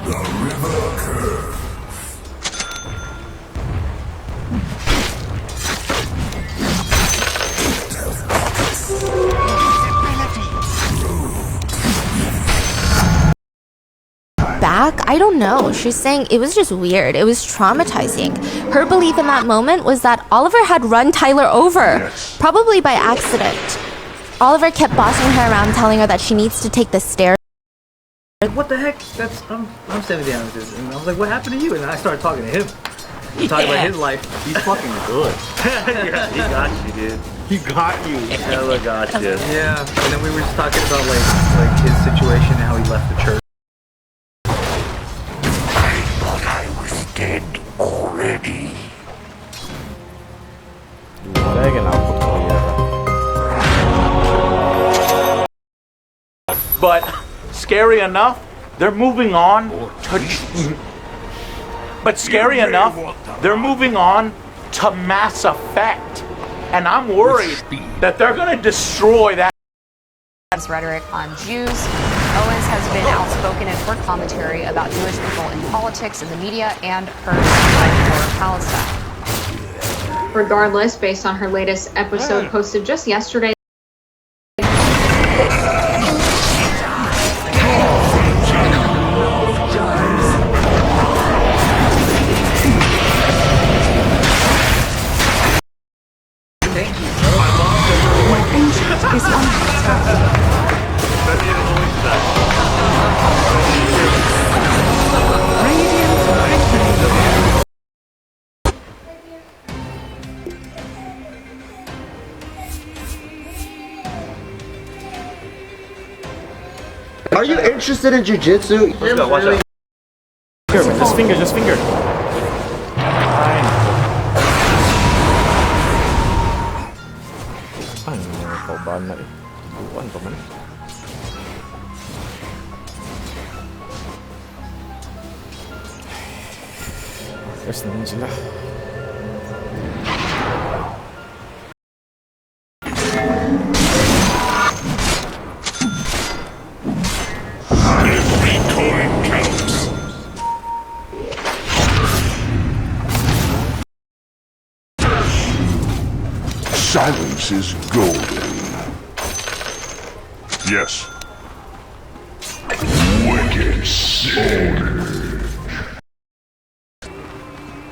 The river curve. Back? I don't know. She's saying it was just weird. It was traumatizing. Her belief in that moment was that Oliver had run Tyler over, probably by accident. Oliver kept bossing her around, telling her that she needs to take the stairs. What the heck? I'm standing behind this, and I was like, "What happened to you?" And I started talking to him, talking about his life. He's fucking good. Yeah, he got you, dude. He got you. Hella got you. Yeah, and then we were just talking about like his situation and how he left the church. I thought I was dead already. But scary enough, they're moving on to. But scary enough, they're moving on to Mass Effect, and I'm worried that they're going to destroy that. Rhetoric on Jews. Owens has been outspoken in her commentary about Jewish people in politics, in the media, and her support for Palestine. Regardless, based on her latest episode posted just yesterday, Are you interested in jiu-jitsu? Let's go, watch out. Just finger. Cậu bên này của anh tụi mình. 됐습니다. Every coin counts. Silence is golden. Yes. Wicked sword.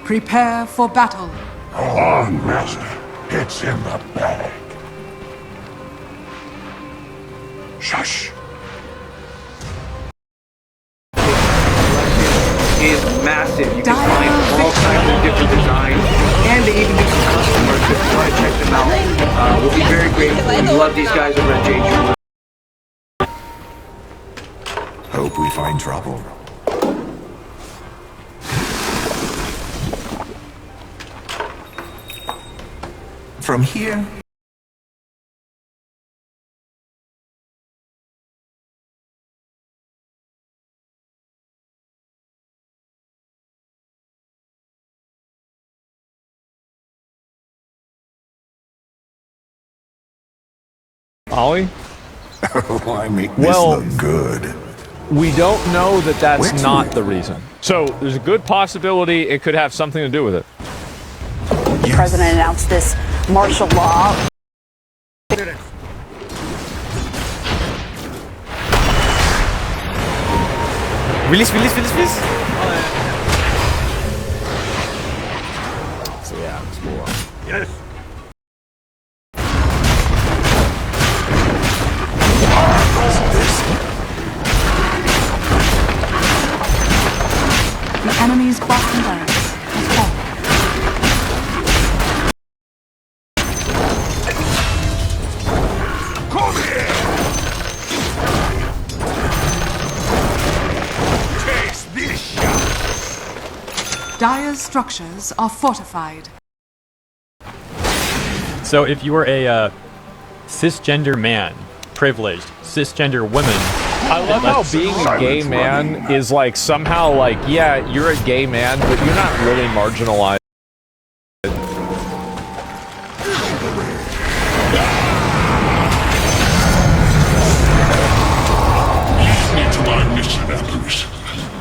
Prepare for battle. On, master. It's in the bag. Shush. Is massive. You can find all kinds of different designs, and they even do some customers. If you want to check them out, we'll be very grateful. We love these guys over at J. Hope we find trouble. From here. Ollie? Why make this look good? We don't know that that's Which not one? the reason. So there's a good possibility it could have something to do with it. The president announced this martial law. Release. So yeah, it's cool. Yes. The enemy's bottom barracks has fallen. Come here! Taste this shot! Dire's structures are fortified. So if you were a cisgender man, privileged, cisgender woman, I love how being a gay man is like somehow like, yeah, you're a gay man, but you're not really marginalized. Lead me to my mission, Apples.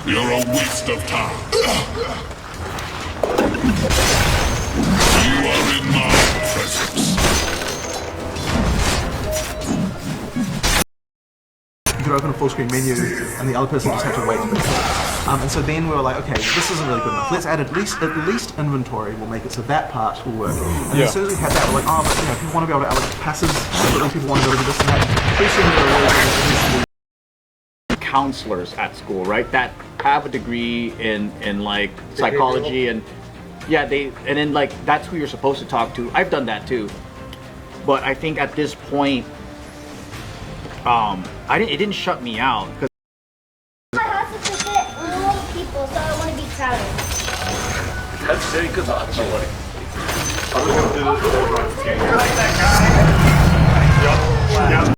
You're a waste of time. You are in my presence. You could open a full screen menu and the other person just had to wait for it. And so then we were like, okay, this isn't really good enough. Let's add at least inventory. We'll make it so that part will work. And as soon as we had that, we're like, oh, but you know, people want to be able to allocate passes, but people want to be able to do this and that. Pretty soon we were counselors at school, right? That have a degree in like psychology and then like that's who you're supposed to talk to. I've done that too, but I think at this point, it didn't shut me out because my house is to fit a lot of people, so I want to be crowded. That's very good. I'm just gonna do this. You're like that guy. Yep.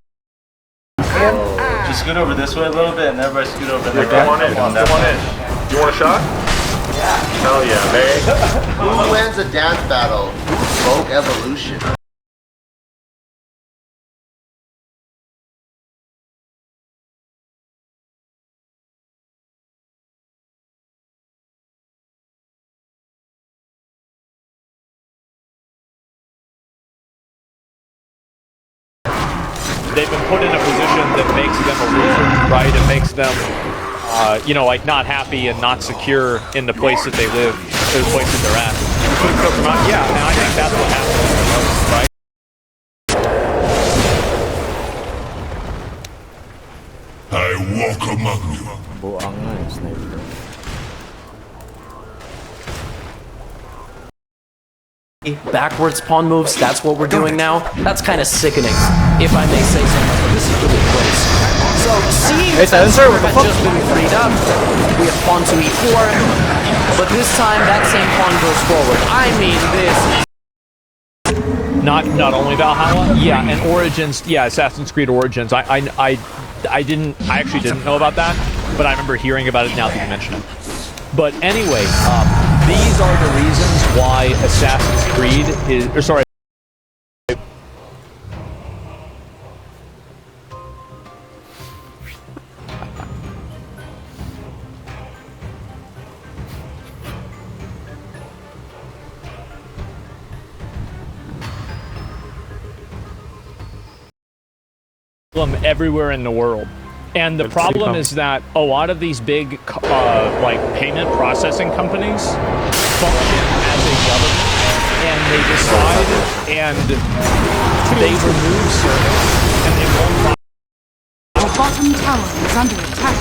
Just scoot over this way a little bit and everybody scoot over there. Come on in. Come on in. You want a shot? Yeah. Hell yeah, man. Who wins a dance battle? Vogue Evolution. They've been put in a position that makes them a loser, right? It makes them, like not happy and not secure in the place that they live, or the place that they're at. Yeah, and I think that's what happens the most, right? I walk among you. Backwards pawn moves, that's what we're doing now. That's kind of sickening, if I may say so. This is really close. So, seeing that had just been freed up, we have pawn to e4, but this time that same pawn goes forward. I mean, this... Not only Valhalla, yeah, and Origins, yeah, Assassin's Creed Origins. I actually didn't know about that, but I remember hearing about it now that you mention it. But anyway, these are the reasons why Assassin's Creed is, everywhere in the world. And the problem is that a lot of these big, like payment processing companies function as a government, and they decide and they remove service, and they won't. Our bottom tower is under attack.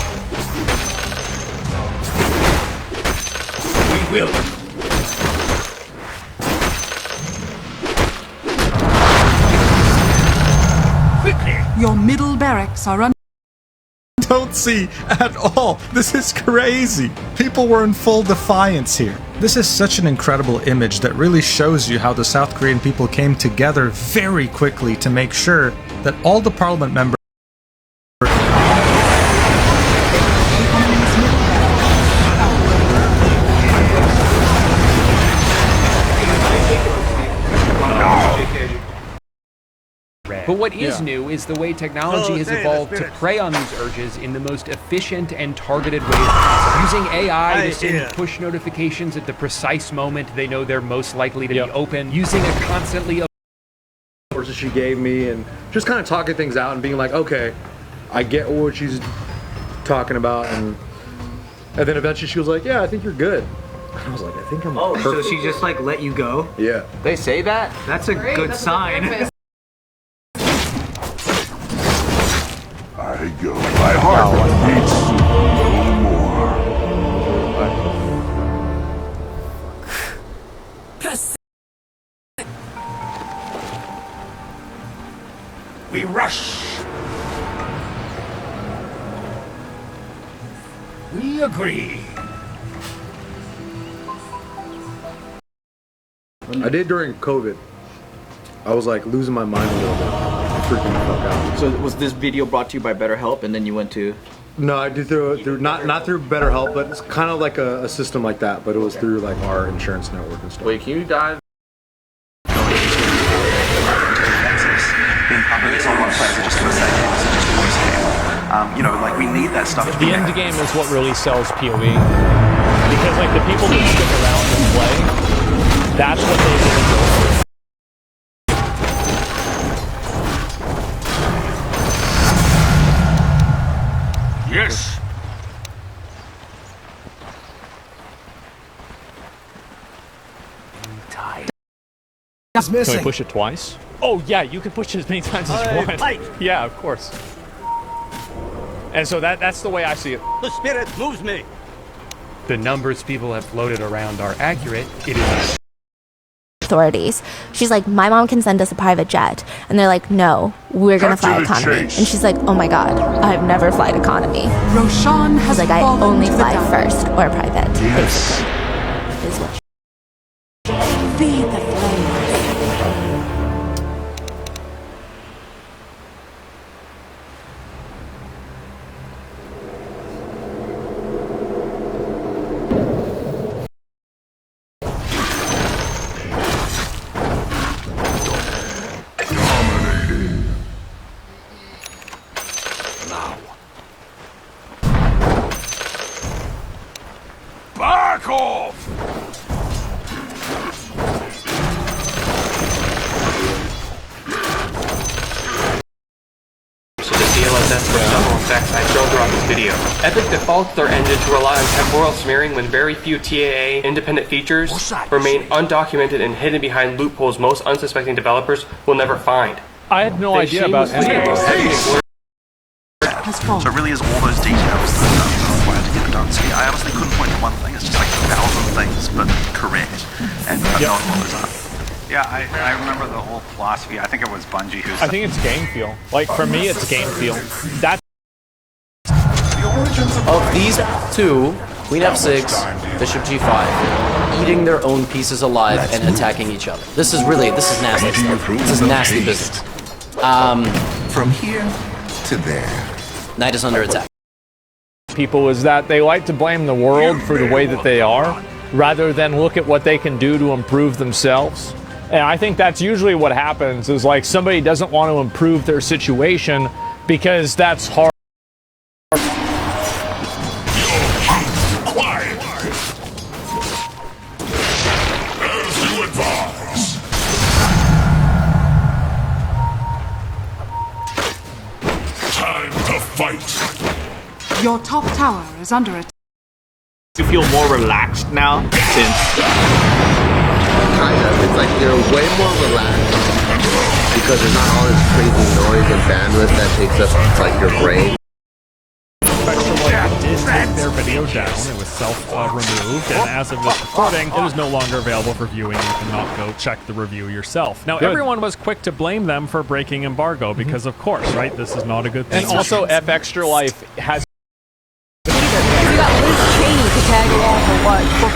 We will. Quickly. Your middle barracks are under. Don't see at all. This is crazy. People were in full defiance here. This is such an incredible image that really shows you how the South Korean people came together very quickly to make sure that all the parliament members But what is new is the way technology has evolved to prey on these urges in the most efficient and targeted ways possible. Using AI to send push notifications at the precise moment they know they're most likely to be open. Using a constantly... That she gave me and just kind of talking things out and being like, okay, I get what she's talking about. And then eventually she was like, yeah, I think you're good. I was like, I think I'm perfect. So she just like let you go? Yeah. They say that? That's a good sign. I go. My heart beats no more. We rush. We agree. I did during COVID. I was like losing my mind a little bit. Freaking the fuck out. So was this video brought to you by BetterHelp, and then you went to? No, I did through not through BetterHelp, but it's kind of like a system like that. But it was through like our insurance network and stuff. Wait, can you dive? You know, like we need that stuff. The end game is what really sells PoE. Because like the people that stick around and play, that's what they really go for. Yes. Can we push it twice? Oh yeah, you can push it as many times as you want. Fight. Yeah, of course. And so that's the way I see it. The spirit moves me. The numbers people have floated around are accurate. It is authorities. She's like, my mom can send us a private jet. And they're like, no, we're gonna fly economy. And she's like, oh my god, I've never flown economy. Roshan has like, I only fly the first or private, basically. Is what Feed the flames. Back off! So the DLSS for several effects I showed throughout this video. Epic defaults their engine to rely on temporal smearing when very few TAA independent features remain undocumented and hidden behind loopholes most unsuspecting developers will never find. I had no idea about that. So it really is all those details that are required to get it done. So yeah, I honestly couldn't point to one thing. It's just like 1,000 things, but correct. And knowing what those are. Yeah, I remember the whole philosophy. I think it was Bungie who I think it's game feel. Like for me, it's game feel. That's of these two, Queen F6, Bishop G5, eating their own pieces alive and attacking each other. This is nasty stuff. This is nasty business. From here to there. Knight is under attack. people is that they like to blame the world for the way that they are, rather than look at what they can do to improve themselves. And I think that's usually what happens, is like somebody doesn't want to improve their situation because that's hard. Your top tower is under attack. You feel more relaxed now since... Kind of. It's like you're way more relaxed because there's not all this crazy noise and bandwidth that takes up like your brain. Did take their video down. It was self-removed, and as of this recording, it is no longer available for viewing. You cannot go check the review yourself. Now, everyone was quick to blame them for breaking embargo because, of course, right? This is not a good thing. And also, F Extra Life has. You got Liz Cheney to tag along for what? For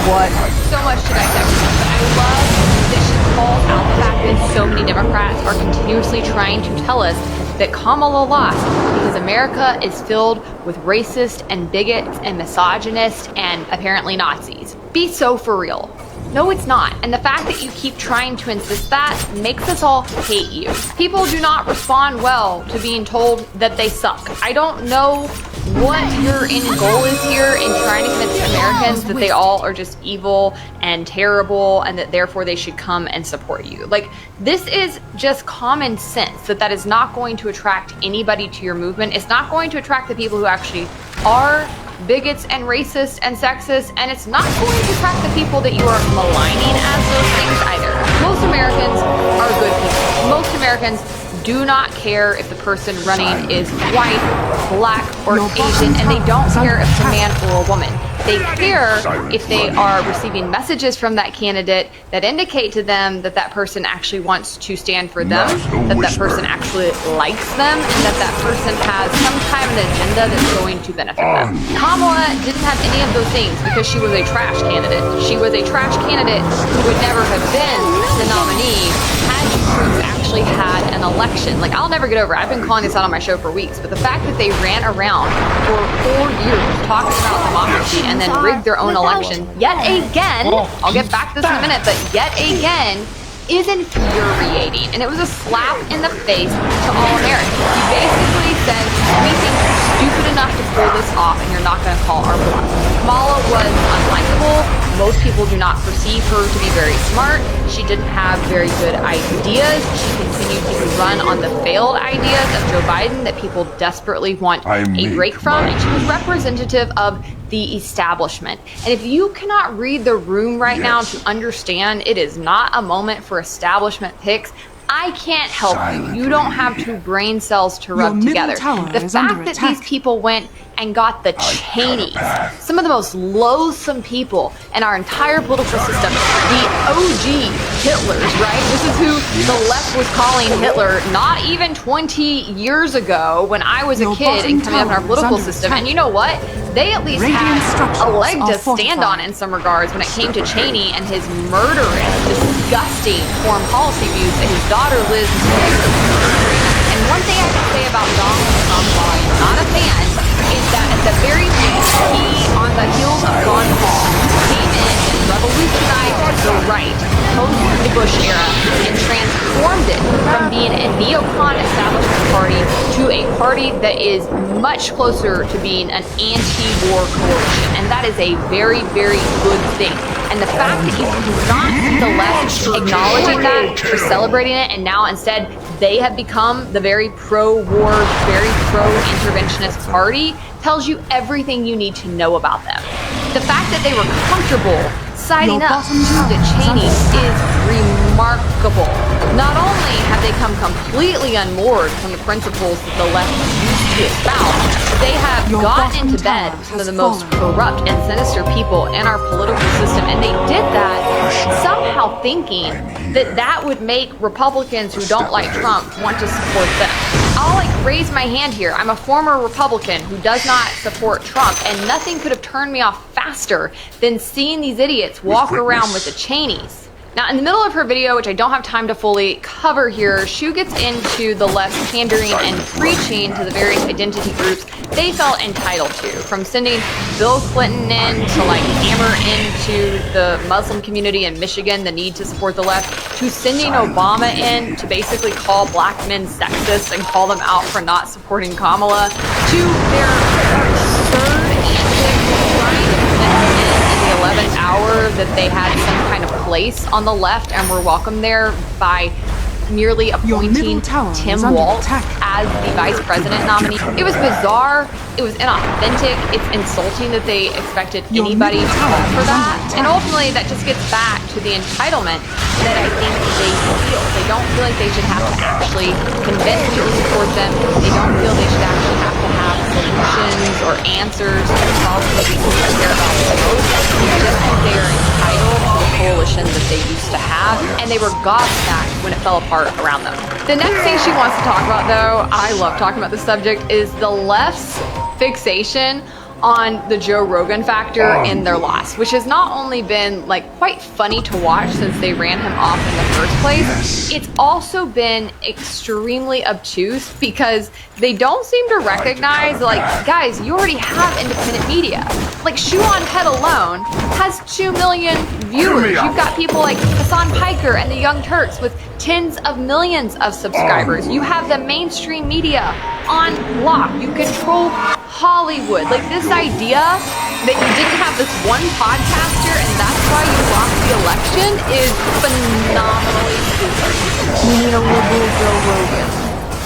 what? So much to dissect. But I love that she calls out the fact that so many Democrats are continuously trying to tell us that Kamala lost because America is filled with racist and bigots and misogynists and apparently Nazis. Be so for real. No, it's not. And the fact that you keep trying to insist that makes us all hate you. People do not respond well to being told that they suck. I don't know what your end goal is here in trying to convince Americans that they all are just evil and terrible and that therefore they should come and support you. Like, this is just common sense that is not going to attract anybody to your movement. It's not going to attract the people who actually are bigots and racist and sexist, and it's not going to attract the people that you are maligning as those things either. Most Americans are good people. Most Americans do not care if the person running is white, black, or Asian, and they don't care if it's a man or a woman. They care if they are receiving messages from that candidate that indicate to them that that person actually wants to stand for them, that that person actually likes them, and that that person has some kind of an agenda that's going to benefit them. Kamala didn't have any of those things because she was a trash candidate. She was a trash candidate who would never have been the nominee had Trump actually had an election. Like, I'll never get over it. I've been calling this out on my show for weeks, but the fact that they ran around for 4 years talking about democracy and then rigged their own election yet again, I'll get back to this in a minute, but yet again, is infuriating, and it was a slap in the face to all Americans. He basically said, we think you're stupid enough to pull this off, and you're not going to call our bluff. Kamala was unlikable. Most people do not perceive her to be very smart. She didn't have very good ideas. She continued to run on the failed ideas of Joe Biden that people desperately want a break from, and she was representative of the establishment. And if you cannot read the room right now to understand it is not a moment for establishment picks, I can't help you. You don't have two brain cells to rub together. The fact that these people went and got the Cheneys, some of the most loathsome people in our entire political system, the OG Hitlers, right? This is who the left was calling Hitler not even 20 years ago when I was a kid and coming up in our political system. And you know what? They at least had a leg to stand on in some regards when it came to Cheney and his murderous, disgusting foreign policy views that his daughter Liz is. And one thing I can say about Donald Trump, while I'm not a fan, is that at the very least, he, on the heels of Ron Paul, came in and revolutionized the right post the Bush era and transformed it from being a neocon establishment party to a party that is much closer to being an anti-war coalition. And that is a very, very good thing. And the fact that you do not see the left acknowledging that or celebrating it, and now instead they have become the very pro-war, very pro-interventionist party, tells you everything you need to know about them. The fact that they were comfortable siding up to the Cheneys is remarkable. Not only have they come completely unmoored from the principles that the left used to espouse, they have gotten into bed with some of the most corrupt and sinister people in our political system, and they did that somehow thinking that that would make Republicans who don't like Trump want to support them. I'll raise my hand here. I'm a former Republican who does not support Trump, and nothing could have turned me off faster than seeing these idiots walk around with the Cheneys. Now, in the middle of her video, which I don't have time to fully cover here, Shu gets into the left's pandering and preaching to the various identity groups they felt entitled to, from sending Bill Clinton in to hammer into the Muslim community in Michigan the need to support the left, to sending Obama in to basically call black men sexist and call them out for not supporting Kamala, to their absurd antics trying to convince men in the 11th hour that they had some kind of place on the left and were welcome there by merely appointing Tim Walz as the vice president nominee. It was bizarre. It was inauthentic. It's insulting that they expected anybody to call for that. And ultimately, that just gets back to the entitlement that I think they feel. They don't feel like they should have to actually convince people to support them. They don't feel they should actually have to have solutions or answers to the problems that people care about the most. It's just that they are entitled to the coalition that they used to have, and they were gobsmacked when it fell apart around them. The next thing she wants to talk about, though, I love talking about this subject, is the left's fixation on the Joe Rogan factor in their loss, which has not only been quite funny to watch since they ran him off in the first place, it's also been extremely obtuse because they don't seem to recognize, guys, you already have independent media. Shoe on Head alone has 2 million viewers. You've got people like Hassan Piker and the Young Turks with tens of millions of subscribers. You have the mainstream media on lock. You control Hollywood. This idea that you didn't have this one podcaster and that's why you lost the election is phenomenally stupid. We need a liberal Joe Rogan.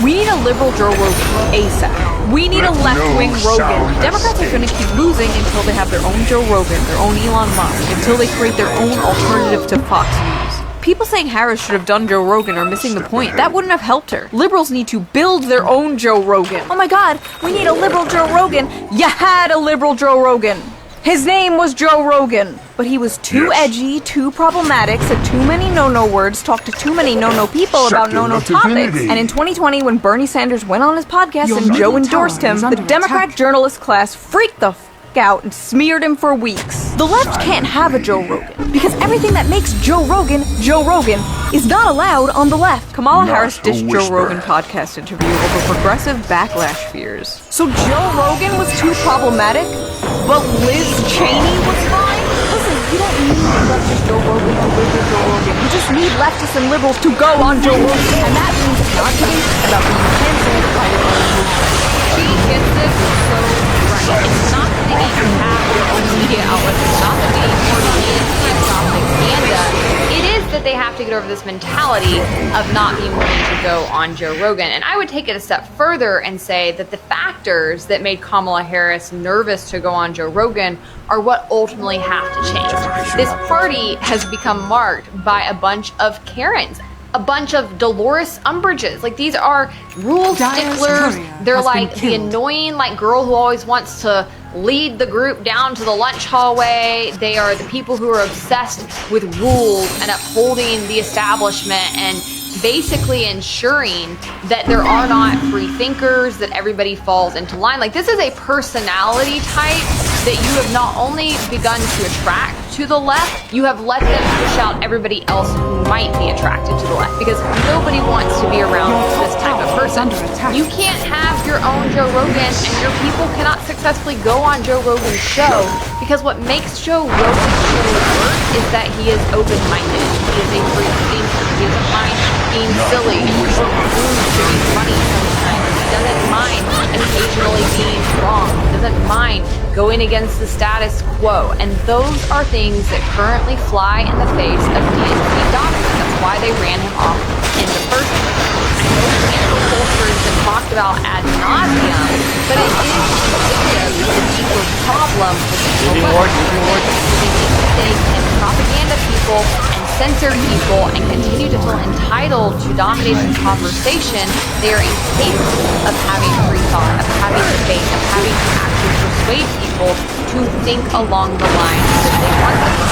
We need a liberal Joe Rogan ASAP. We need a left-wing Rogan. Democrats are going to keep losing until they have their own Joe Rogan, their own Elon Musk, until they create their own alternative to Fox News. People saying Harris should have done Joe Rogan are missing the point. That wouldn't have helped her. Liberals need to build their own Joe Rogan. Oh my god, we need a liberal Joe Rogan. You had a liberal Joe Rogan. His name was Joe Rogan. But he was too edgy, too problematic, said too many no-no words, talked to too many no-no people about no-no topics. And in 2020, when Bernie Sanders went on his podcast and Joe endorsed him, the Democrat journalist class freaked the out and smeared him for weeks. The left can't have a Joe Rogan because everything that makes Joe Rogan is not allowed on the left. Kamala Harris ditched Joe Rogan podcast interview over progressive backlash fears. So Joe Rogan was too problematic, but Liz Cheney was fine? Listen, You don't need leftist Joe Rogan or liberal Joe Rogan. You just need leftists and liberals to go on Joe Rogan. And that means marketing about being canceled by your own movement. She gets this so right. It's not that they need to have their own media outlets. It's not that they need more DNC and propaganda. It is that they have to get over this mentality of not being willing to go on Joe Rogan. And I would take it a step further and say that the factors that made Kamala Harris nervous to go on Joe Rogan are what ultimately have to change. This party has become marked by a bunch of Karens, a bunch of Dolores Umbridges. Like, these are rule sticklers. They're like the annoying girl who always wants to lead the group down to the lunch hallway. They are the people who are obsessed with rules and upholding the establishment and basically ensuring that there are not free thinkers, that everybody falls into line. Like, this is a personality type that you have not only begun to attract to the left, you have let them push out everybody else who might be attracted to the left, because nobody wants to be around this type of person. You can't have your own Joe Rogan, and your people cannot successfully go on Joe Rogan's show, because what makes Joe Rogan's show work is that he is open-minded. He is a free thinker. He doesn't mind being silly. He doing funny sometimes. He doesn't mind occasionally being wrong. He doesn't mind going against the status quo. And those are things that currently fly in the face of DNC doctrine. That's why they ran him off in the first place. I know cancel culture has been talked about ad nauseum, but it is indicative of the deeper problem with the they can propaganda people and censor people and continue to feel entitled to dominate the conversation. They are incapable of having free thought, of having debate, of having to actually persuade people to think along the lines that they want them to.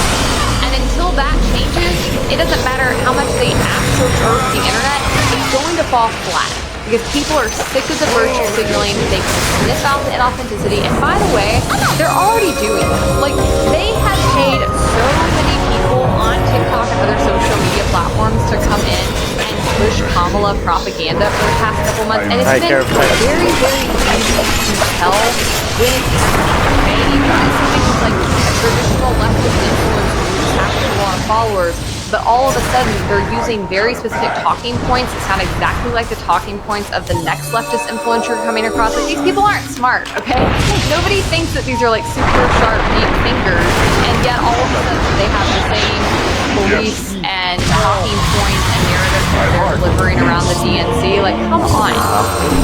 And until that changes, it doesn't matter how much they astroturf the internet, it's going to fall flat. Because people are sick of the virtue signaling, they can sniff out the inauthenticity, and by the way, they're already doing it. Like, they have paid so many people on TikTok and other social media platforms to come in and push Kamala propaganda for the past couple months, and it's been very, very easy to tell when it's happening. Something like a traditional leftist influencer who's having a lot of followers, but all of a sudden they're using very specific talking points that sound exactly like the talking points of the next leftist influencer coming across. Like, these people aren't smart, okay? Nobody thinks that these are like super sharp, neat thinkers, and yet all of a sudden they have the same beliefs and talking points and narratives that they're delivering around the DNC. Like, come on.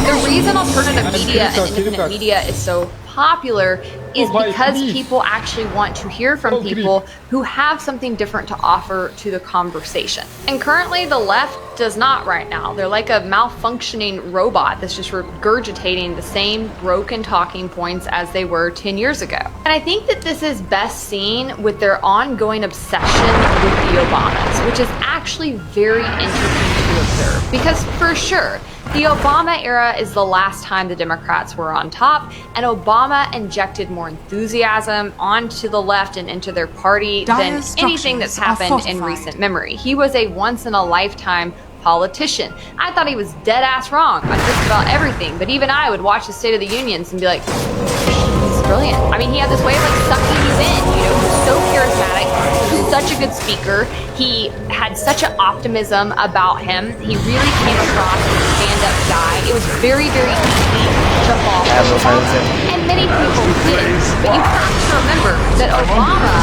The reason alternative media and independent media is so popular is because people actually want to hear from people who have something different to offer to the conversation. And currently the left does not right now. They're like a malfunctioning robot that's just regurgitating the same broken talking points as they were 10 years ago. And I think that this is best seen with their ongoing obsession with the Obamas, which is actually very interesting to observe. Because for sure, the Obama era is the last time the Democrats were on top, and Obama injected more enthusiasm onto the left and into their party than anything that's happened in recent memory. He was a once-in-a-lifetime politician. I thought he was dead-ass wrong on just about everything, but even I would watch the State of the Unions and be like, he's brilliant. I mean, he had this way of like sucking you in, you know, he was so charismatic, he was such a good speaker, he had such an optimism about him, he really came across as a stand-up guy. It was very, very easy to fall for him, and many people did. But you have to remember that Obama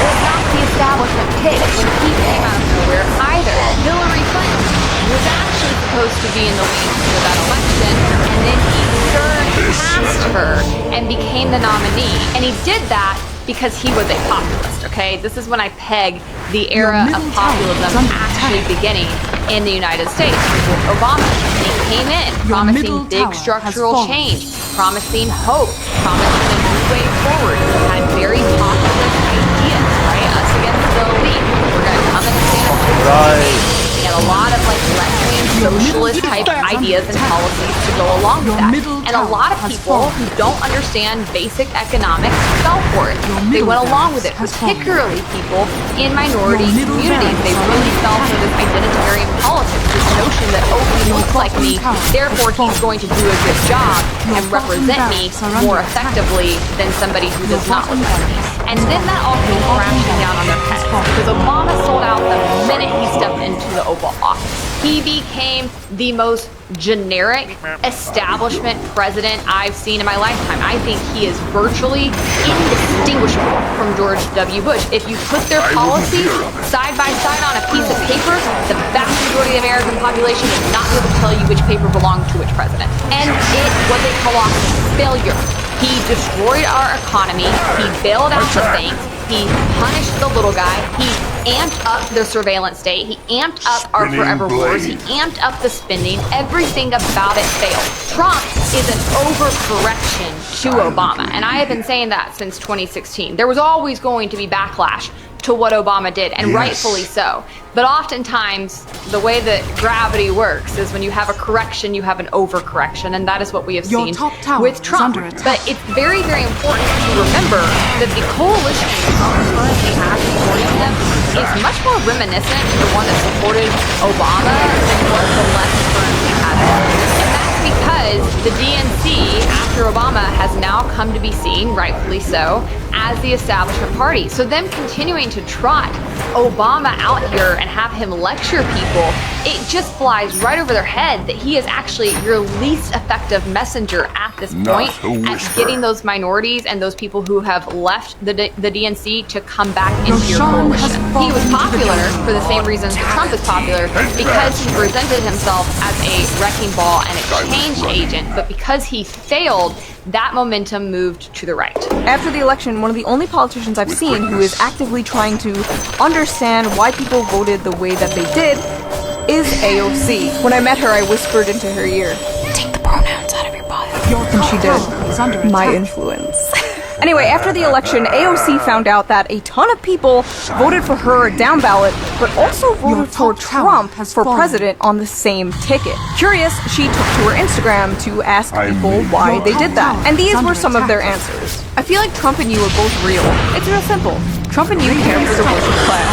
was not the establishment pick when he came out of nowhere either. Hillary Clinton was actually supposed to be in the lead for that election, and then he turned past her and became the nominee. And he did that because he was a populist, okay? This is when I peg the era of populism actually beginning in the United States with Obama. He came in promising big structural change, promising hope, promising a new way forward. He had very populist ideas, right? Us against the elite. We're gonna come and stand up for the elite. He had a lot of like left-wing socialist type ideas and policies to go along with that. And a lot of people who don't understand basic economics fell for it. They went along with it, particularly people in minority communities. They really fell for this identitarian politics, this notion that, oh, he looks like me, therefore he's going to do a good job and represent me more effectively than somebody who does not look like me. And then that all came crashing down on their heads because Obama sold out the minute he stepped into the Oval Office. He became the most generic establishment president I've seen in my lifetime. I think he is virtually indistinguishable from George W. Bush. If you put their policies side by side on a piece of paper, the vast majority of the American population would not be able to tell you which paper belonged to which president. And it was a colossal failure. He destroyed our economy. He bailed out the banks. He punished the little guy. He amped up the surveillance state. He amped up our forever wars. He amped up the spending. Everything about it failed. Trump is an overcorrection to Obama. And I have been saying that since 2016. There was always going to be backlash to what Obama did, and rightfully so. But oftentimes, the way that gravity works is when you have a correction, you have an overcorrection, and that is what we have seen with Trump. But it's very, very important to remember that the coalition that Trump currently has supporting him is much more reminiscent to the one that supported Obama than what the left currently has. And that's because the DNC, after Obama, has now come to be seen, rightfully so, as the establishment party. So them continuing to trot Obama out here and have him lecture people, it just flies right over their head that he is actually your least effective messenger at this point at getting those minorities and those people who have left the DNC to come back into your coalition. He was popular for the same reasons that Trump is popular, because he presented himself as a wrecking ball and a change agent, but because he failed, that momentum moved to the right. After the election, one of the only politicians I've seen who is actively trying to understand why people voted the way that they did is AOC. When I met her, I whispered into her ear, "Take the pronouns out of your bio." And she did. My influence. Anyway, after the election, AOC found out that a ton of people voted for her down ballot, but also voted for Trump for president on the same ticket. Curious, she took to her Instagram to ask people why they did that. And these were some of their answers. I feel like Trump and you are both real. It's real simple. Trump and you care for the working class.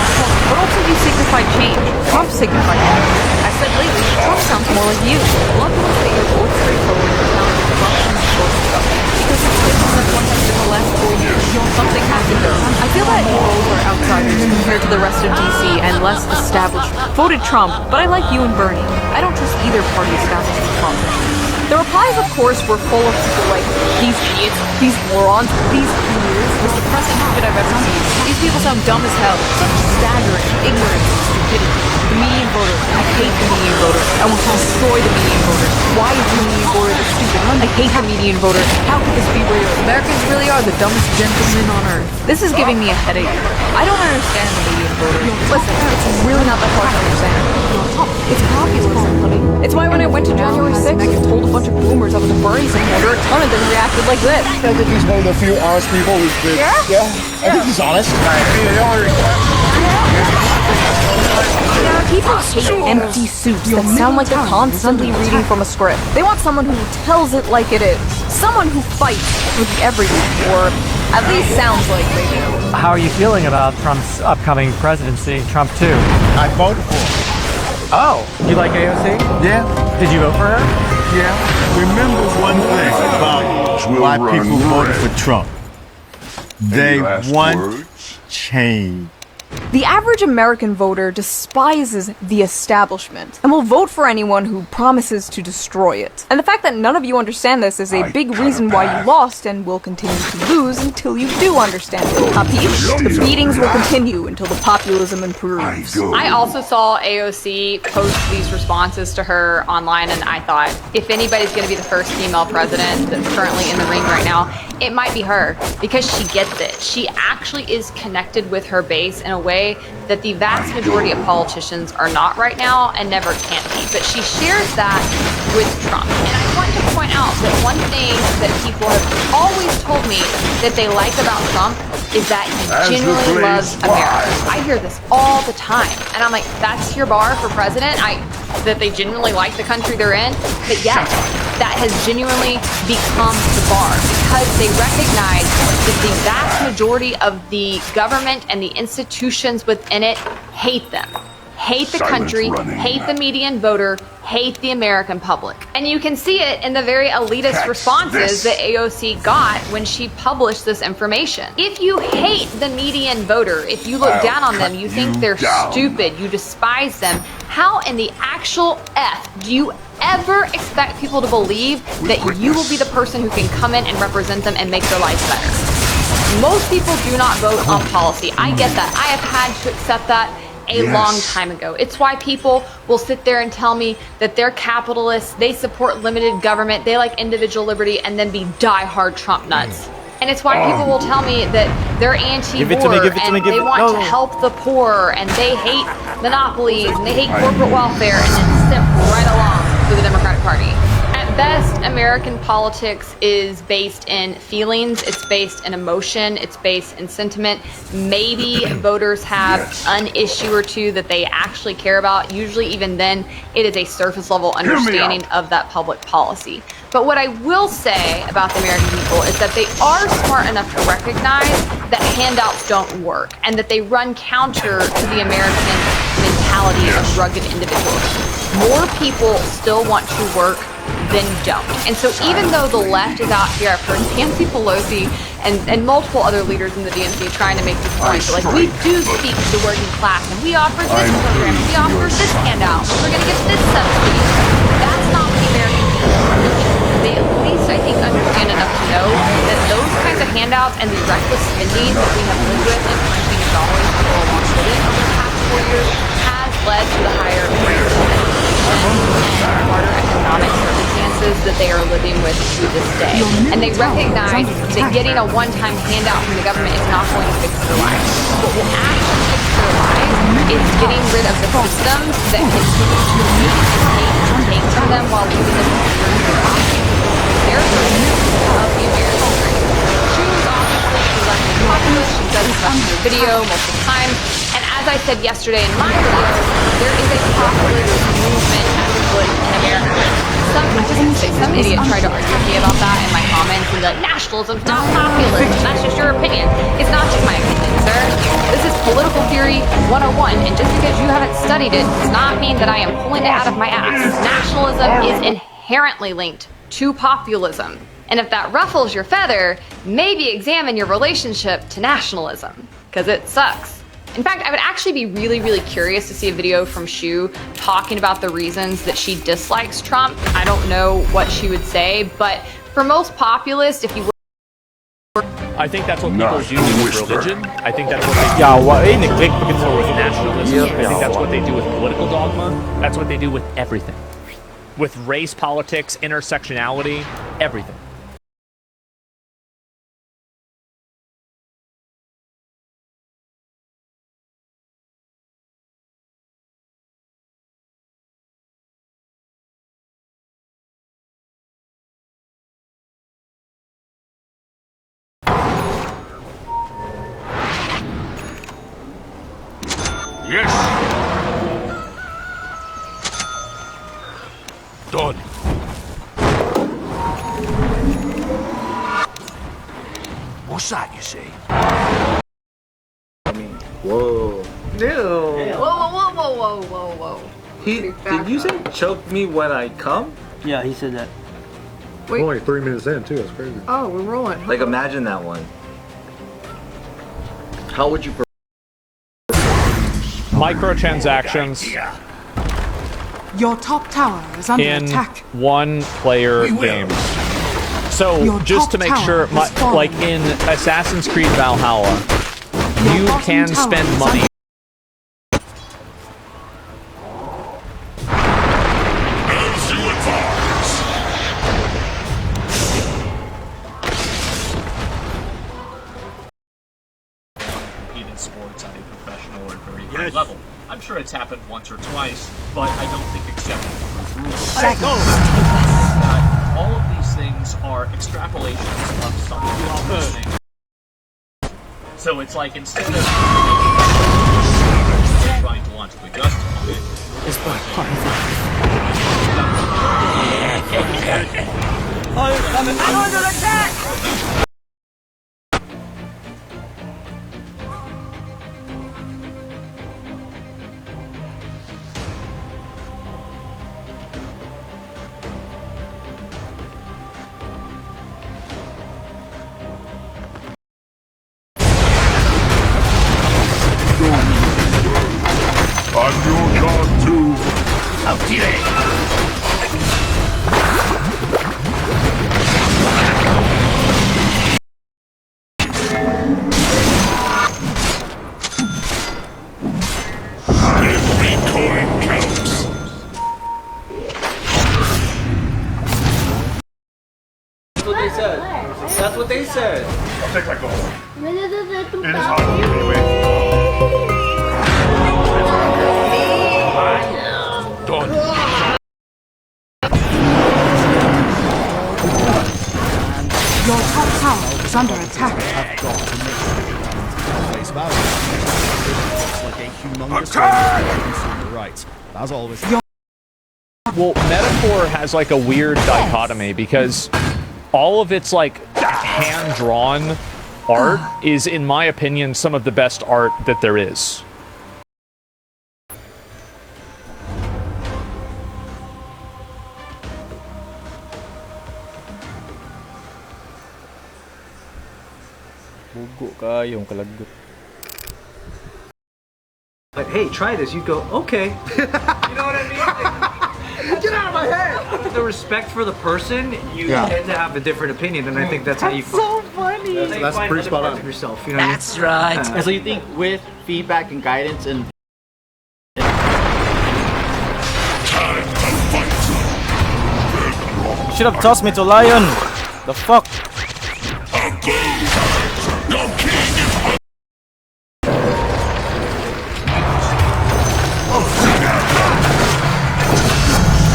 But also you signify change. Trump signified change. I said lately, Trump sounds more like you. A lot of people say you're both straightforward and talented corruption and both stuff. Because it's different than what has been the last 4 years. Something has to go. I feel that you both are outsiders compared to the rest of DC and less established. Voted Trump, but I like you and Bernie. I don't trust either party establishment politicians. The replies, of course, were full of people like, these idiots, these morons, these weirds, most depressing shit I've ever seen. These people sound dumb as hell. Such staggering ignorance and stupidity. The median voter. I hate the median voter. I want to destroy the median voter. Why is the median voter the stupid? I hate the median voter. How could this be real? Americans really are the dumbest gentlemen on earth. This is giving me a headache. I don't understand the median voter. Listen, it's really not that hard to understand. It's populism, honey. It's why when I went to January 6th and told a bunch of boomers I was a Bernie supporter, a ton of them reacted like this. I think he's one of the few honest people we've been. Yeah? I think he's honest. People hate empty suits that sound like they're constantly reading from a script. They want someone who tells it like it is. Someone who fights for the everyone, or at least sounds like they do. How are you feeling about Trump's upcoming presidency, Trump 2? I voted for him. Oh, you like AOC? Yeah. Did you vote for her? Yeah. Remember one thing about why people voted for Trump. They want change. The average American voter despises the establishment and will vote for anyone who promises to destroy it. And the fact that none of you understand this is a big reason why you lost and will continue to lose until you do understand it. Capiche? The beatings will continue until the populism improves. I also saw AOC post these responses to her online, and I thought, if anybody's going to be the first female president that's currently in the ring right now, it might be her, because she gets it. She actually is connected with her base in a way that the vast majority of politicians are not right now and never can be. But she shares that with Trump. And I want to point out that one thing that people have always told me that they like about Trump is that he genuinely loves America. I hear this all the time. And I'm like, that's your bar for president? that they genuinely like the country they're in. But yes, that has genuinely become the bar because they recognize that the vast majority of the government and the institutions within it hate them. Hate the country, hate the median voter, hate the American public. And you can see it in the very elitist responses that AOC got when she published this information. If you hate the median voter, if you look down on them, you think they're stupid, you despise them, how in the actual F do you ever expect people to believe that you will be the person who can come in and represent them and make their lives better? Most people do not vote on policy. I get that. I have had to accept that a long time ago. It's why people will sit there and tell me that they're capitalists, they support limited government, they like individual liberty, and then be die-hard Trump nuts. And it's why people will tell me that they're anti-war and they want to help the poor and they hate monopolies and they hate corporate welfare and then step right along with the Democratic Party. At best, American politics is based in feelings, it's based in emotion, it's based in sentiment. Maybe voters have an issue or two that they actually care about. Usually even then, it is a surface level understanding of that public policy. But what I will say about the American people is that they are smart enough to recognize that handouts don't work and that they run counter to the American mentality of rugged individuals. More people still want to work than don't. And so even though the left is out here, I've heard Nancy Pelosi and multiple other leaders in the DNC trying to make this point, like, we do speak to the working class and we offer this program, we offer this handout, we're going to give this subsidy. That's not what the American people are looking for. They at least, I think, understand enough to know that those kinds of handouts and the reckless spending that we have lived with and printing of dollars for a long time over the past 4 years has led to the higher rates of inflation and harder economic circumstances that they are living with to this day. And they recognize that getting a one-time handout from the government is not going to fix their lives. What will actually fix their lives is getting rid of the systems that continue to meet and take from them while leaving them in their poverty. They're the of the American dream. She was obviously elected populist. She said this in her video multiple times. And as I said yesterday in my video, there is a populist movement afoot in America. Some idiot tried to argue with me about that in my comments and be like, nationalism's not populism. That's just your opinion. It's not just my opinion, sir. This is political theory 101. And just because you haven't studied it does not mean that I am pulling it out of my ass. Nationalism is inherently linked to populism. And if that ruffles your feather, maybe examine your relationship to nationalism, because it sucks. In fact, I would actually be really, really curious to see a video from Shu talking about the reasons that she dislikes Trump. I don't know what she would say, but for most populists, if you were... I think that's what people do with religion. I think that's what they do with nationalism. I think that's what they do with political dogma. That's what they do with everything. With race, politics, intersectionality, everything. Yes. Done. What's that, you see? Whoa. Whoa, whoa, whoa, whoa, whoa, whoa. Did you say choke me when I come? Yeah, he said that. We're only 3 minutes in, too. That's crazy. Oh, we're rolling. Like, imagine that one. How would you... Microtransactions Your top tower is under in attack. one-player games. So, Your just to top make tower sure, has fallen. like in Assassin's Creed Valhalla, you can tower spend is money. Compete in sports on a professional or very high level. I'm sure it's happened once or twice, but I don't think accepting those rules. That all of these things are extrapolations of something happening. So it's like instead of trying to logically justify it, is but part of life. I'm under attack! I'm your god too. How every coin counts. That's what they said. That's what they said. I'll take my gold. It is hard anyway. Done. Your top tower is under attack. Right. As always. Well, Metaphor has like a weird dichotomy because all of its like hand-drawn art is, in my opinion, some of the best art that there is. Like, hey, try this. You go, okay. You know what I mean? Get out of my head! The respect for the person, you tend to have a different opinion, and I think that's how you. So funny. That's pretty spot on. Yourself, you know. That's right. And so you think with feedback and guidance and. You should have tossed me to Lion. The fuck?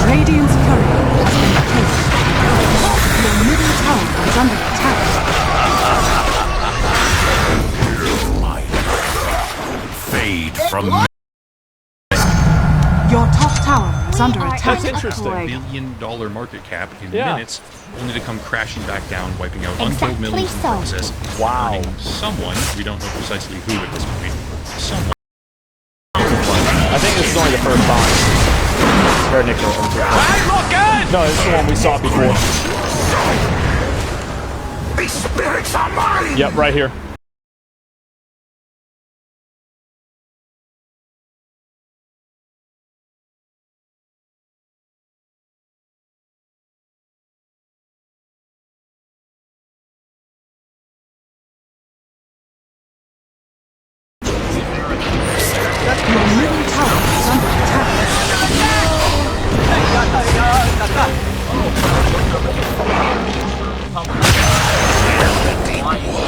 Radiant's courier has been killed. Your middle tower is under attack. Fade from. Your top tower is under attack. That's interesting. $1 billion market cap in minutes, only to come crashing back down, wiping out untold millions in the process. Wow. Someone, we don't know precisely who at this point, someone. I think this is only the first time. Or no, this is the one we saw before. These spirits are mine! Yep, right here. Your middle tower is under attack.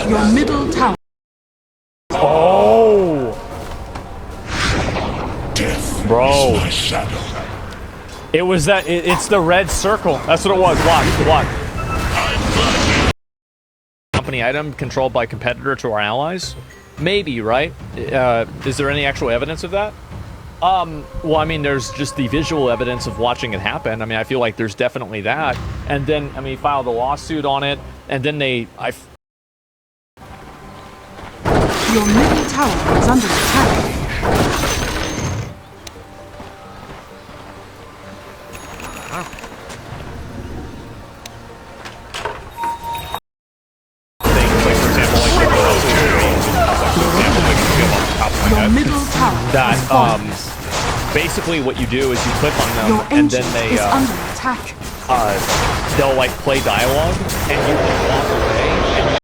Your middle tower. Oh! Bro. It was that, it's the red circle. That's what it was. Watch. Company item controlled by competitor to our allies? Maybe, right? Is there any actual evidence of that? Well, I mean, there's just the visual evidence of watching it happen. I mean, I feel like there's definitely that. And then, I mean, he filed a lawsuit on it, and then Your middle tower is under attack. Your middle tower that basically what you do is you click on them and then they is under attack. They'll like play dialogue and you can walk away and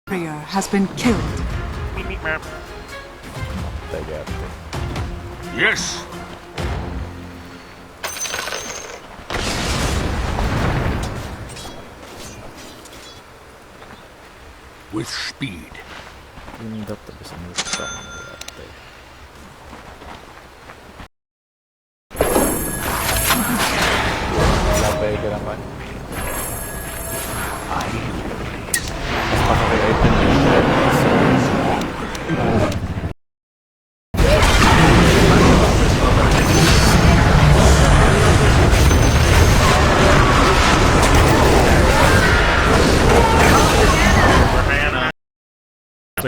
Warrior has been killed. Yes. With speed.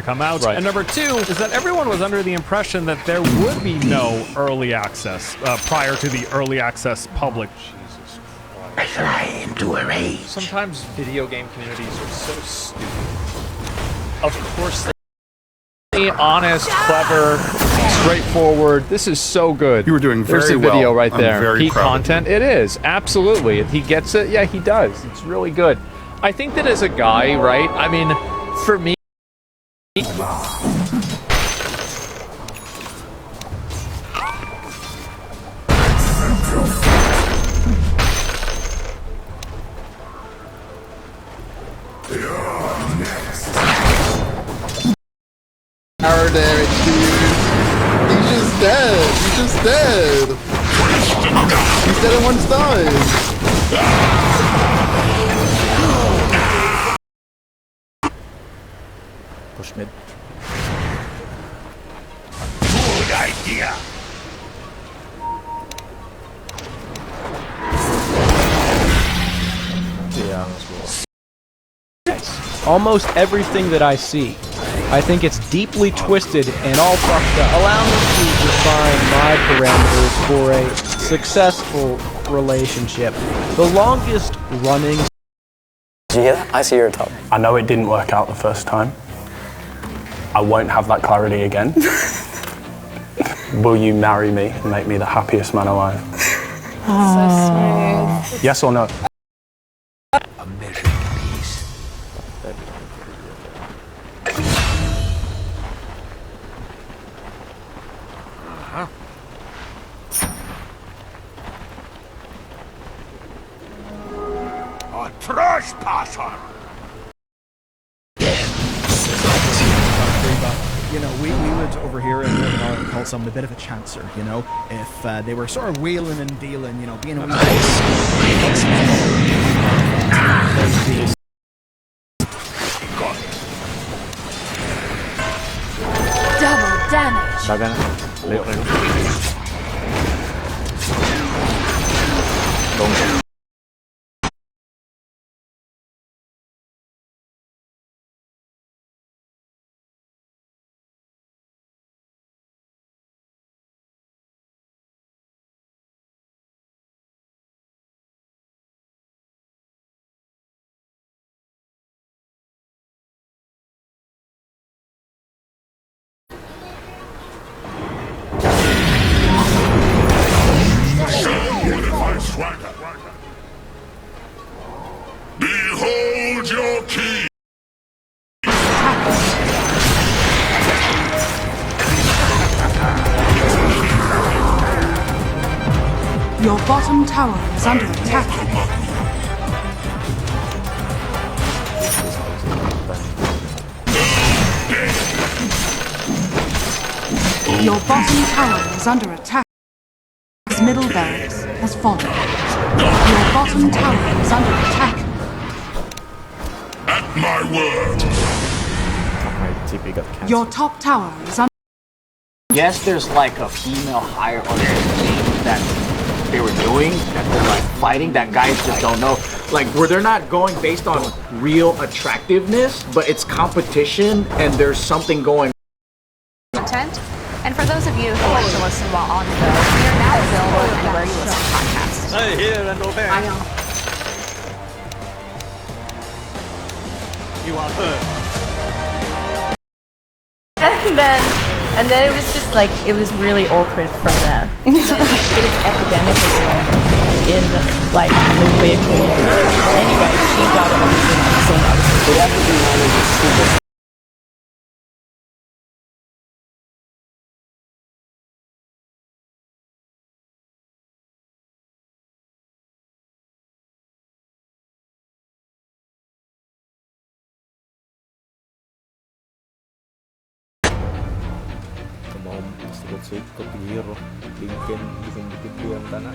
to come out. Right. And number two is that everyone was under the impression that there would be no early access prior to the early access public. I try to erase. Sometimes video game communities are so stupid. Of course they honest, clever, straightforward. This is so good. You were doing very There's the video well. right I'm there. very Peak proud of content. It is. Absolutely. He gets it. Yeah, he does. It's really good. I think that as a guy, right? I mean, for me, Power damage, dude. He's just dead. He's just dead. He's dead in one stun. Push mid. Good idea. Yeah. Almost everything that I see, I think it's deeply twisted and all fucked up. Allow me to define my parameters for a successful relationship. The longest running... Did you hear that? I see you're a top. I know it didn't work out the first time. I won't have that clarity again. Will you marry me and make me the happiest man alive? So smooth. Yes or no? A measured peace. A trespasser. You know, we would over here in Northern Ireland call someone a bit of a chancer, you know, if they were sort of wheeling and dealing, you know, being a wee Double damage. Behold your king! Your bottom tower is under attack. Your bottom tower is under attack. Its middle barracks has fallen. Your bottom tower is under attack. At my word! Your top tower is under... Yes, there's like a female hierarchy that they were doing, that they're like fighting, that guys just don't know. Like, where they're not going based on real attractiveness, but it's competition and there's something going on. Content. And for those of you who like to listen while on the go, we are now available anywhere you listen to podcasts. I hear and obey. I know. You are heard. And then it was just like, it was really awkward from there. It was epidemic in like the queer community. Anyway, she got it on the have to be one of the Kopihiro, Lincoln, bikin yang tanah.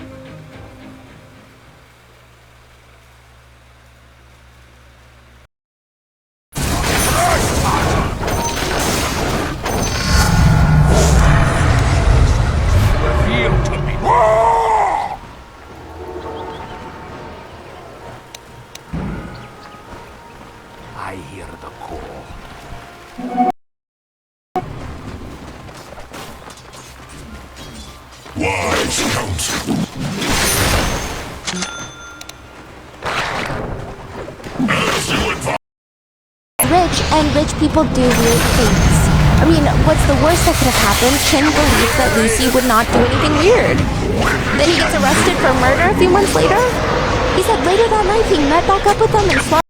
I hear the call. rich people do weird things. I mean, what's the worst that could have happened? Ken believed that Lucy would not do anything weird. Then he gets arrested for murder a few months later. He said later that night he met back up with them and slaughtered.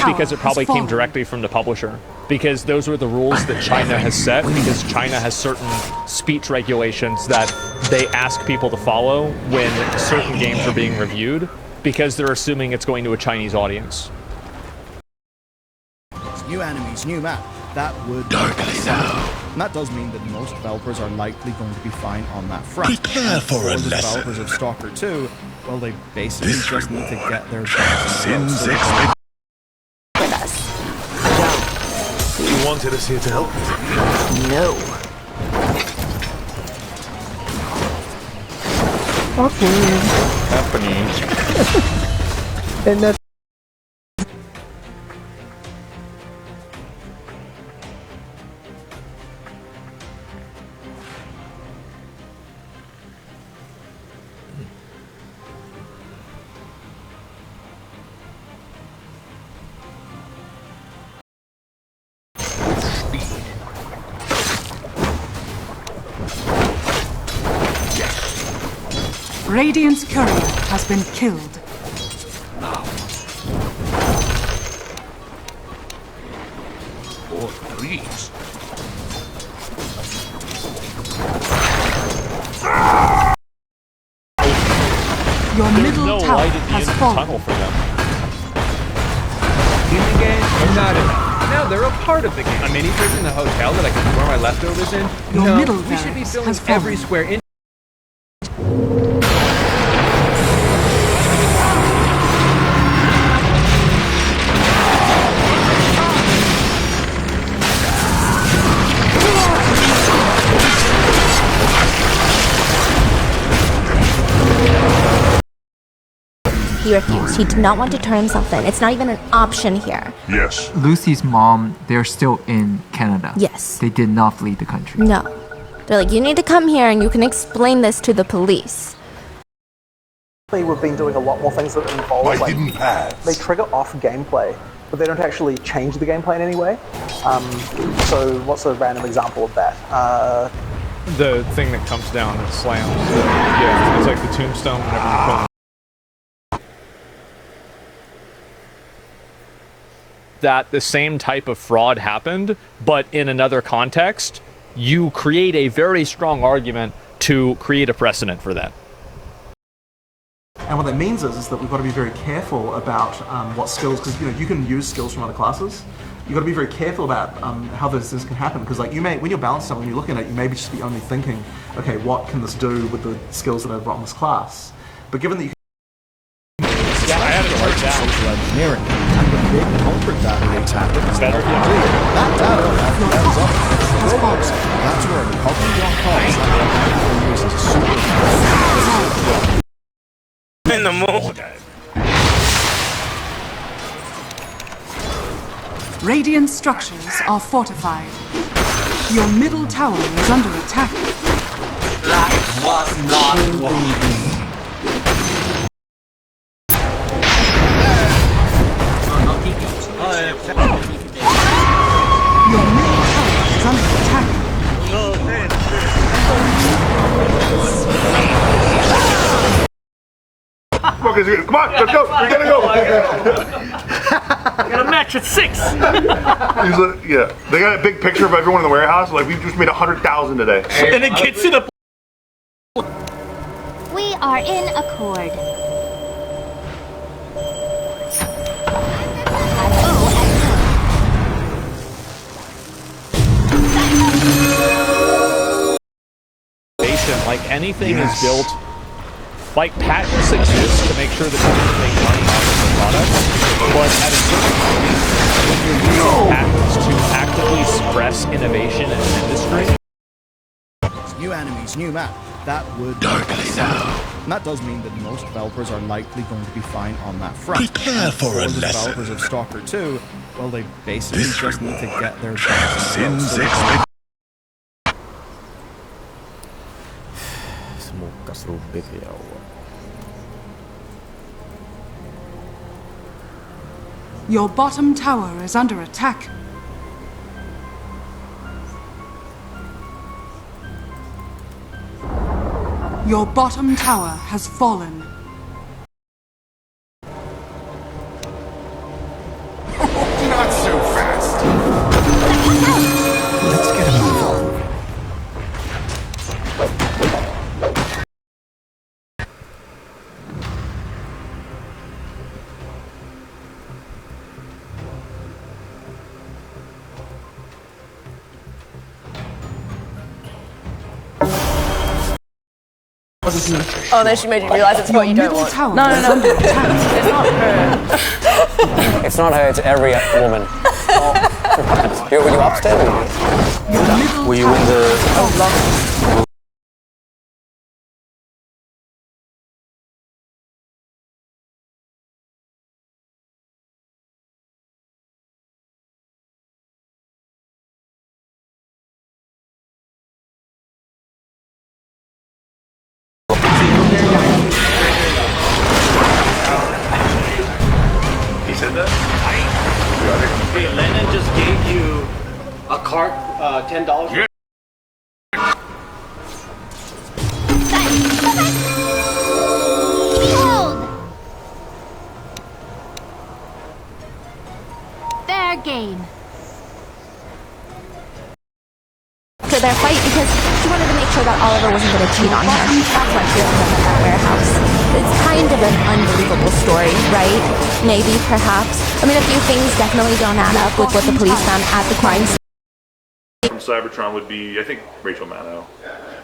Because it probably came directly from the publisher. Because those were the rules that China has set, because China has certain speech regulations that they ask people to follow when certain games are being reviewed, because they're assuming it's going to a Chinese audience. New enemies, new map. That would darkly now. And that does mean that most developers are likely going to be fine on that front. Prepare for a the lesson. developers of Stalker 2, well, they basically This just need to get their Sin's expectations. With us. You wanted us here to help? No. Happening. And that's Radiant's courier has been killed. Victories. Your middle no tower light at the has end of the fallen. tunnel for them. In the game, or not in it? No, they're a part of the game. A mini fridge in the hotel that I can store my leftovers in? Your No, middle we should be barracks filling has fallen. every square inch. He refused. He did not want to turn himself in. It's not even an option here. Yes. Lucy's mom, they're still in Canada. Yes. They did not flee the country. No. They're like, you need to come here and you can explain this to the police. We've been doing a lot more things that involve My hidden paths. They trigger off gameplay, but they don't actually change the gameplay in any way. So what's a random example of that? The thing that comes down and slams. Yeah, it's like the tombstone whenever you kill them. That the same type of fraud happened, but in another context, you create a very strong argument to create a precedent for that. And what that means is that we've got to be very careful about what skills, because you can use skills from other classes. You've got to be very careful about how those things can happen, because like you may, when you're balancing something, when you're looking at it, you may just be only thinking, okay, what can this do with the skills that I've got in this class? But given that you can I had to write down. Engineering, and the big culprit data leaks happen. Better get That data often ends up in the box. That's where the copy.com uses super In the moon. Radiant structures are fortified. Your middle tower is under attack. That was not one. Your middle tower is under attack. Come on, let's go. We gotta go. Got a match at 6. He's like, yeah, they got a big picture of everyone in the warehouse. Like, we've just made 100,000 today. And it gets to the. We are in accord. Like anything is built, like patents exist to make sure that people make money off of the product, but at a certain point, when you're using patents to actively suppress innovation in an industry. New enemies, new map. That would darkly now. And that does mean that most developers are likely going to be fine on that front. Prepare for a the lesson. developers of Stalker 2, well, they basically This just need to get their Sin's Semoga serupit ya Allah. Your bottom tower is under attack. Your bottom tower has fallen. Not so fast. Let's get a move on. Oh, then she made you realize it's what you don't want. No, no, no. It's not her. It's not her, it's every woman. Were you upstairs? Were you in the... Oh, He said that? Hey, Lennon just gave you a cart, $10. Yeah. Behold! Fair game. For their fight because she wanted to make sure that Oliver wasn't going to cheat on her. That's why she opened up at that warehouse. It's kind of an unbelievable story, right? Maybe, perhaps. I mean, a few things definitely don't add up with what the police found at the crime scene. From Cybertron would be, I think, Rachel Maddow.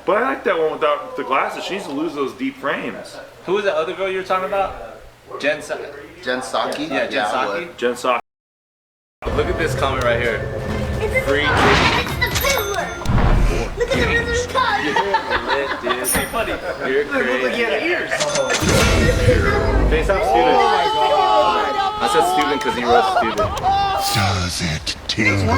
But I like that one without the glasses. She needs to lose those deep frames. Who was that other girl you were talking about? Jen Psaki? Yeah, Jen Psaki. Jen Psaki. Look at this comment right here. Free Look at the Riddler's card! Hey, buddy. You're crazy. Look, he had ears. Face off student. Oh my God. I said student because he wrote student. Does it tingle?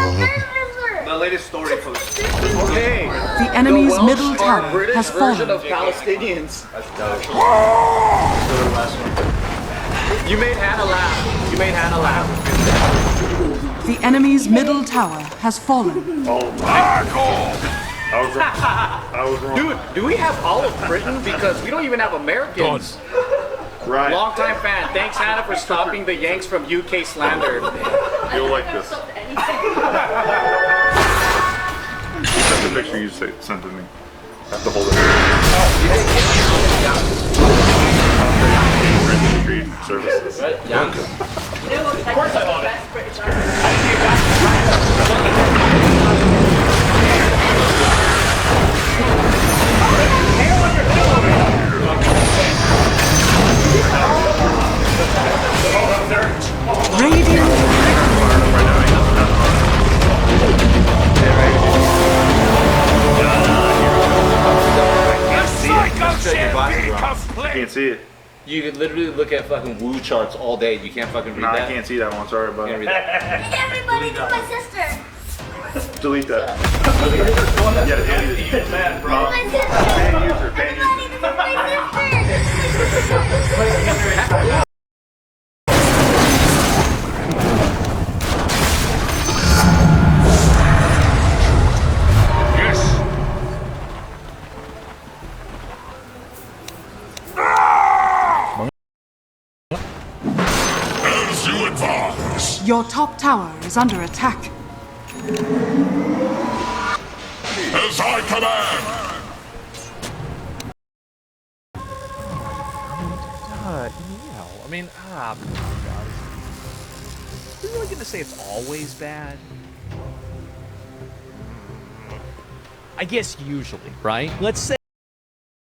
The latest story post. Okay. The enemy's Welsh middle are tower British has version fallen. of Palestinians. That's dope. You made Hannah laugh. You made Hannah laugh. The enemy's middle tower has fallen. Oh my God. I was wrong. Dude, do we have all of Britain? Because we don't even have Americans. Right. Long time fan. Thanks, Hannah, for stopping the Yanks from UK slander. You'll like this. That's the picture you sent to me. I have to hold it. Street services. Yeah. Of course I love it. I can't see it. You could literally look at fucking woo charts all day. You can't fucking read that. I can't see that one. Sorry, but Can't read that. Hey, everybody, to my sister! delete that. Yeah, delete it. Man, bro. My sister! Fan user. Everybody, this is my sister! As you advise. Your top tower is under attack. As I command. I mean, God. You're really gonna say it's always bad? I guess usually, right? Let's say.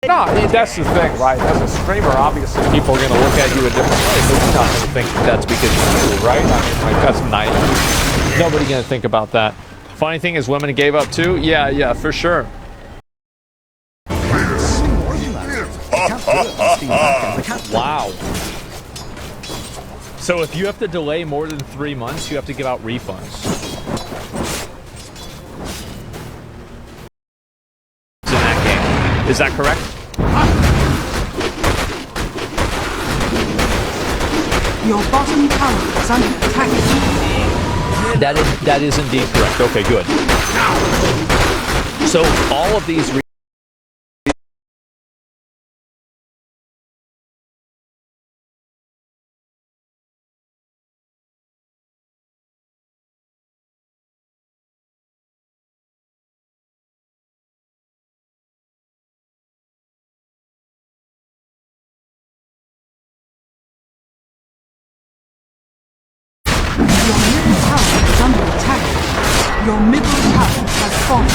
No, I mean, that's the thing, right? As a streamer, obviously people are going to look at you a different way, but you're not going to think that's because of you, right? I mean, like, that's naive. Nobody going to think about that. Funny thing is, women gave up too? Yeah, for sure. Wow. So if you have to delay more than 3 months, you have to give out refunds. In that game. Is that correct? Your bottom tower is under attack. That is indeed correct. Okay, good. So all of these Your middle tower has fallen.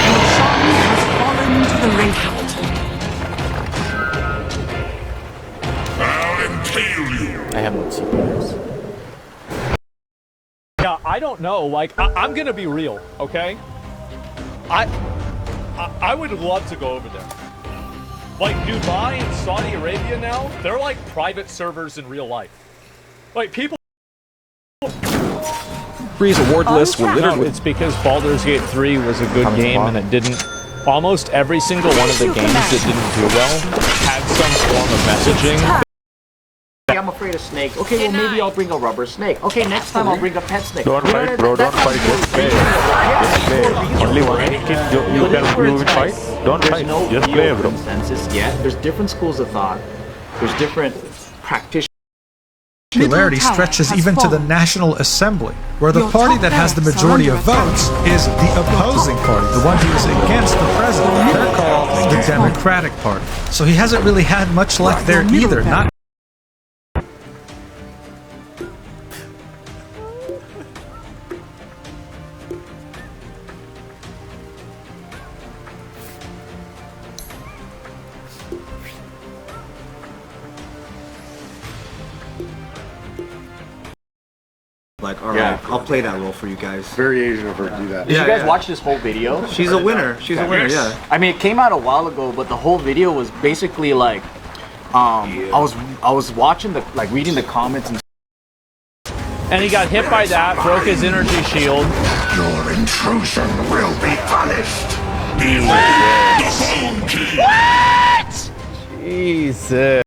Your son has fallen to the radiant. I'll impale you. I have no secrets. Yeah, I don't know. Like, I'm gonna be real, okay? I would love to go over there. Like, Dubai and Saudi Arabia now, they're like private servers in real life. Like, people... Freeze award lists were littered with... It's because Baldur's Gate 3 was a good game and it didn't... Almost every single one of the games that didn't do well had some form of messaging. I'm afraid of snakes. Okay, well maybe I'll bring a rubber snake. Okay, next time I'll bring a pet snake. Don't fight, bro. Don't fight. Just play. Just play. Only one thing you can prove in fight. Don't fight. Just play, bro. Consensus yet. There's different schools of thought. There's different practitioners. Popularity stretches even to the National Assembly, where the party that has the majority of votes is the opposing party, the one who is against the president. They're called the Democratic Party. So he hasn't really had much luck there either. Not Like, all right, I'll play that role for you guys. Very Asian of her to do that. Did you guys watch this whole video? She's a winner. She's a winner. Yeah. I mean, it came out a while ago, but the whole video was basically like, I was watching the reading the comments and he got hit by that, broke his energy shield. Your intrusion will be punished. What? Jesus.